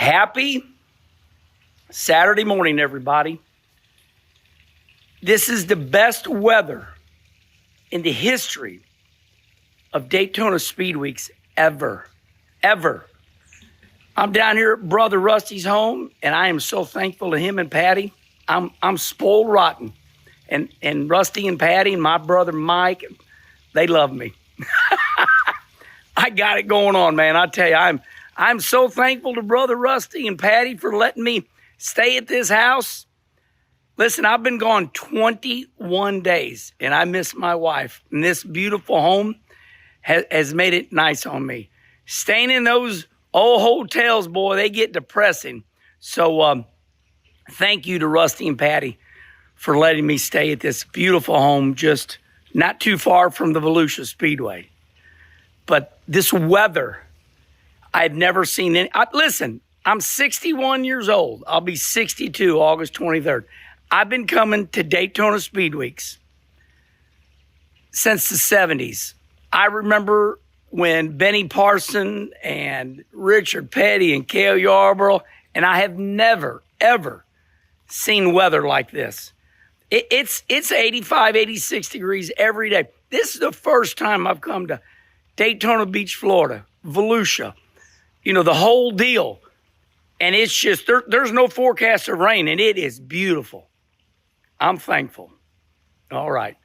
Happy Saturday morning, everybody. This is the best weather in the history of Daytona speedweeks ever. I'm down here at Brother Rusty's home, and I am so thankful to him and Patty. I'm spoiled rotten. And Rusty and Patty and my brother Mike, they love me. I got it going on, man. I tell you, I'm so thankful to Brother Rusty and Patty for letting me stay at this house. Listen, I've been gone 21 days, and I miss my wife. And this beautiful home has made it nice on me. Staying in those old hotels, boy, they get depressing. So thank you to Rusty and Patty for letting me stay at this beautiful home just not too far from the Volusia Speedway. But this weather, I've never seen any. Listen, I'm 61 years old. I'll be 62 August 23rd. I've been coming to Daytona Speedweeks since the 70s. I remember when Benny Parson and Richard Petty and Cale Yarborough, and I have never, ever seen weather like this. It's 85, 86 degrees every day. This is the first time I've come to Daytona Beach, Florida, Volusia, the whole deal. And it's just, there's no forecast of rain, and it is beautiful. I'm thankful. All right.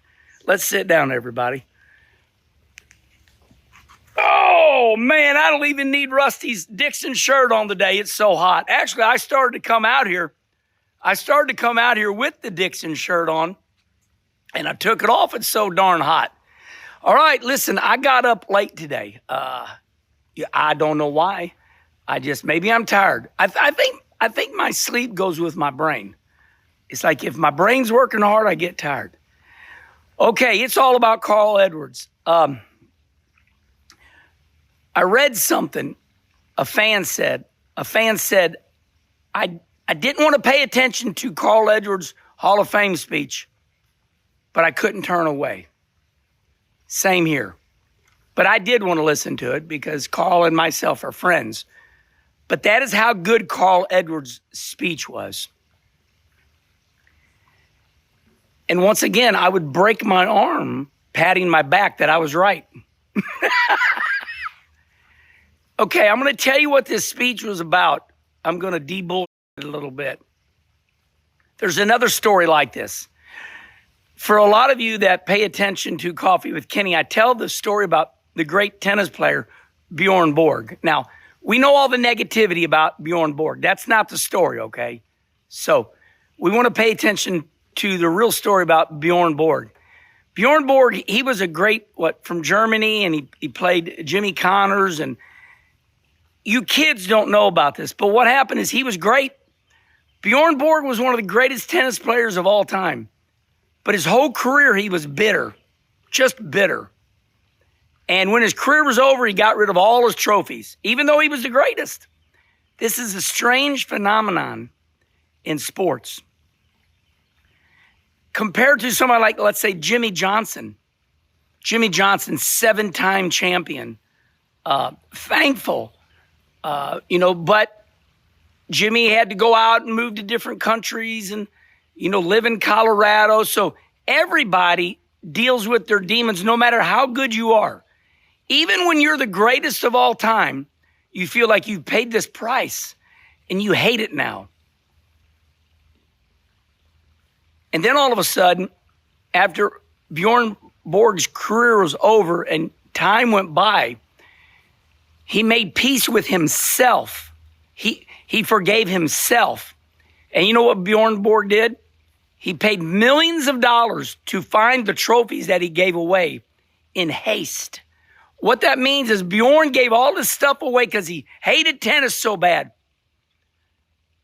Let's sit down, everybody. Oh, man, I don't even need Rusty's Dixon shirt on today. It's so hot. Actually, I started to come out here with the Dixon shirt on, and I took it off. It's so darn hot. All right, listen, I got up late today. I don't know why. Maybe I'm tired. I think my sleep goes with my brain. It's like if my brain's working hard, I get tired. Okay, it's all about Carl Edwards. I read something a fan said, I didn't want to pay attention to Carl Edwards' Hall of Fame speech, but I couldn't turn away. Same here. But I did want to listen to it because Carl and myself are friends. But that is how good Carl Edwards' speech was. And once again, I would break my arm patting my back that I was right. Okay, I'm going to tell you what this speech was about. I'm going to de-bull it a little bit. There's another story like this. For a lot of you that pay attention to Coffee with Kenny, I tell the story about the great tennis player Bjorn Borg. Now, we know all the negativity about Bjorn Borg. That's not the story, okay? So we want to pay attention to the real story about Bjorn Borg. Bjorn Borg, he was a great, from Germany, and he played Jimmy Connors, and you kids don't know about this, but what happened is he was great. Bjorn Borg was one of the greatest tennis players of all time, but his whole career he was bitter, just bitter. And when his career was over, he got rid of all his trophies, even though he was the greatest. This is a strange phenomenon in sports. Compared to somebody like, let's say, Jimmy Johnson. Jimmy Johnson, 7-time champion. Thankful, but Jimmy had to go out and move to different countries and, live in Colorado. So everybody deals with their demons no matter how good you are. Even when you're the greatest of all time, you feel like you've paid this price and you hate it now. And then all of a sudden, after Bjorn Borg's career was over and time went by, he made peace with himself. He forgave himself. And you know what Bjorn Borg did? He paid millions of dollars to find the trophies that he gave away in haste. What that means is Bjorn gave all this stuff away because he hated tennis so bad.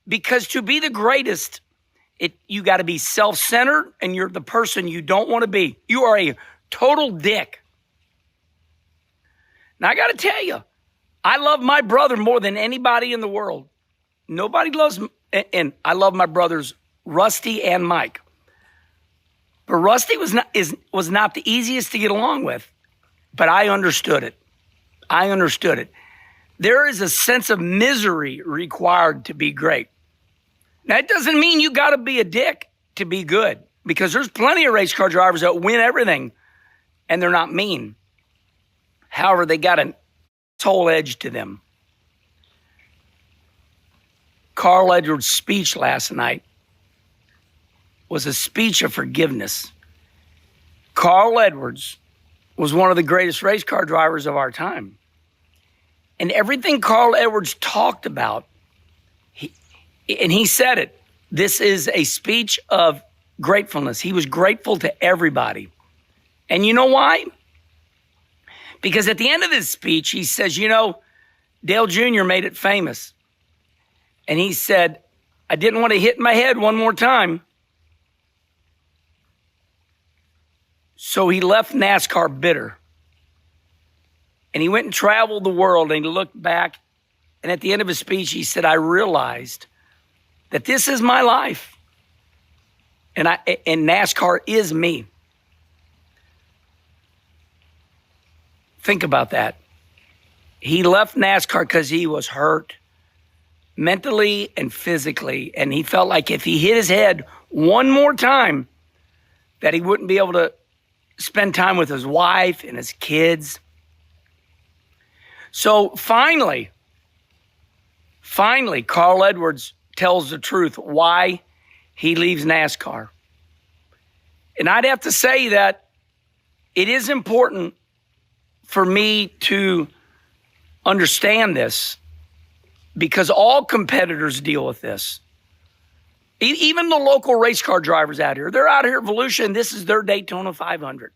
Because to be the greatest, you got to be self-centered, and you're the person you don't want to be. You are a total dick. Now, I got to tell you, I love my brother more than anybody in the world. Nobody loves me, and I love my brothers, Rusty and Mike. But Rusty was not the easiest to get along with, but I understood it. there is a sense of misery required to be great. That doesn't mean you got to be a dick to be good, because there's plenty of race car drivers that win everything and they're not mean. However, they got an asshole edge to them. Carl Edwards' speech last night was a speech of forgiveness. Carl Edwards was one of the greatest race car drivers of our time. And everything Carl Edwards talked about, he said it, this is a speech of gratefulness. He was grateful to everybody. And you know why? Because at the end of his speech, he says, you know, Dale Jr. made it famous. And he said, I didn't want to hit my head one more time. So he left NASCAR bitter. And he went and traveled the world, and he looked back. And at the end of his speech, he said, I realized that this is my life. And NASCAR is me. Think about that. He left NASCAR because he was hurt mentally and physically. And he felt like if he hit his head one more time, that he wouldn't be able to spend time with his wife and his kids. So finally, Carl Edwards tells the truth why he leaves NASCAR. And I'd have to say that it is important for me to understand this, because all competitors deal with this. Even the local race car drivers out here, they're out here at Volusia, and this is their Daytona 500.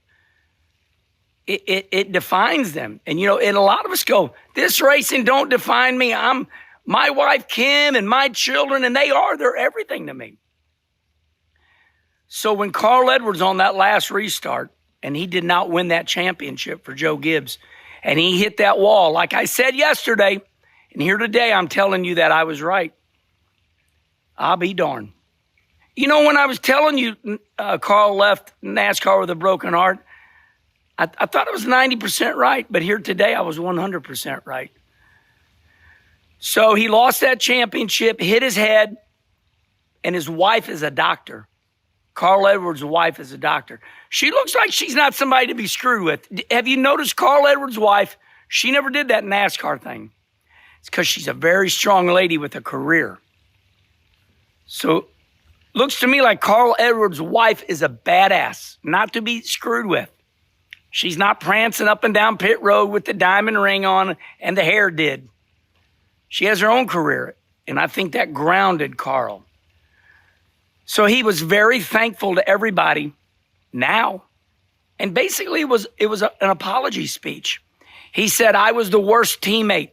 It defines them. And, you know, and a lot of us go, this racing don't define me. I'm my wife, Kim, and my children, and they're everything to me. So when Carl Edwards on that last restart, and he did not win that championship for Joe Gibbs, and he hit that wall, like I said yesterday, and here today I'm telling you that I was right. I'll be darned. You know, when I was telling you Carl left NASCAR with a broken heart, I thought it was 90% right, but here today I was 100% right. So he lost that championship, hit his head, and his wife is a doctor. Carl Edwards' wife is a doctor. She looks like she's not somebody to be screwed with. Have you noticed Carl Edwards' wife? She never did that NASCAR thing. It's because she's a very strong lady with a career. So looks to me like Carl Edwards' wife is a badass, not to be screwed with. She's not prancing up and down pit road with the diamond ring on and the hair did. She has her own career, and I think that grounded Carl. So he was very thankful to everybody now. And basically it was an apology speech. He said, I was the worst teammate.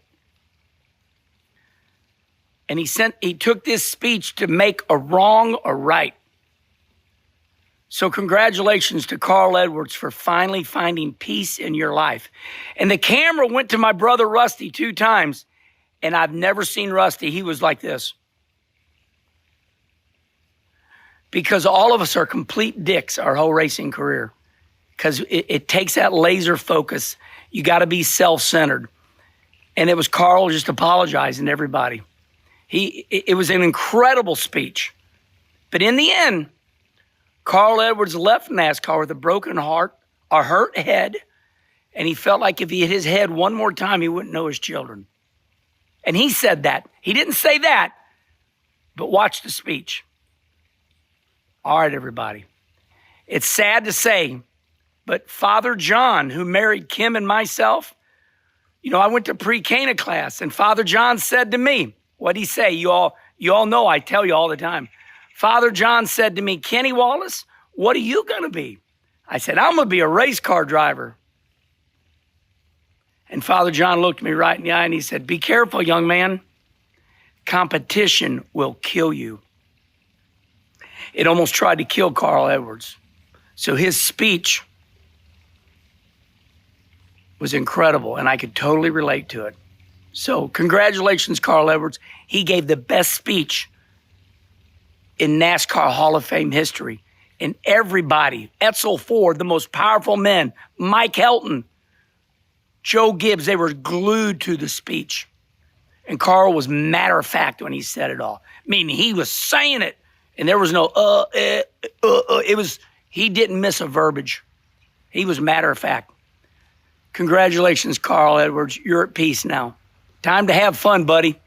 And he took this speech to make a wrong a right. So congratulations to Carl Edwards for finally finding peace in your life. And the camera went to my brother Rusty 2 times, and I've never seen Rusty. He was like this. Because all of us are complete dicks our whole racing career. Because it takes that laser focus. You got to be self-centered. And it was Carl just apologizing to everybody. It was an incredible speech. But in the end, Carl Edwards left NASCAR with a broken heart, a hurt head, and he felt like if he hit his head one more time, he wouldn't know his children. And he said that. He didn't say that, but watch the speech. All right, everybody. It's sad to say, but Father John, who married Kim and myself, you know, I went to pre-Cana class, and Father John said to me, what'd he say? You all know I tell you all the time. Father John said to me, Kenny Wallace, what are you going to be? I said, I'm going to be a race car driver. And Father John looked me right in the eye and he said, be careful, young man. Competition will kill you. It almost tried to kill Carl Edwards. So his speech was incredible, and I could totally relate to it. So congratulations, Carl Edwards. He gave the best speech in NASCAR Hall of Fame history. And everybody, Edsel Ford, the most powerful men, Mike Helton, Joe Gibbs, they were glued to the speech. And Carl was matter of fact when he said it all. I mean, he was saying it, and there was no It was, he didn't miss a verbiage. He was matter of fact. Congratulations, Carl Edwards. You're at peace now. Time to have fun, buddy.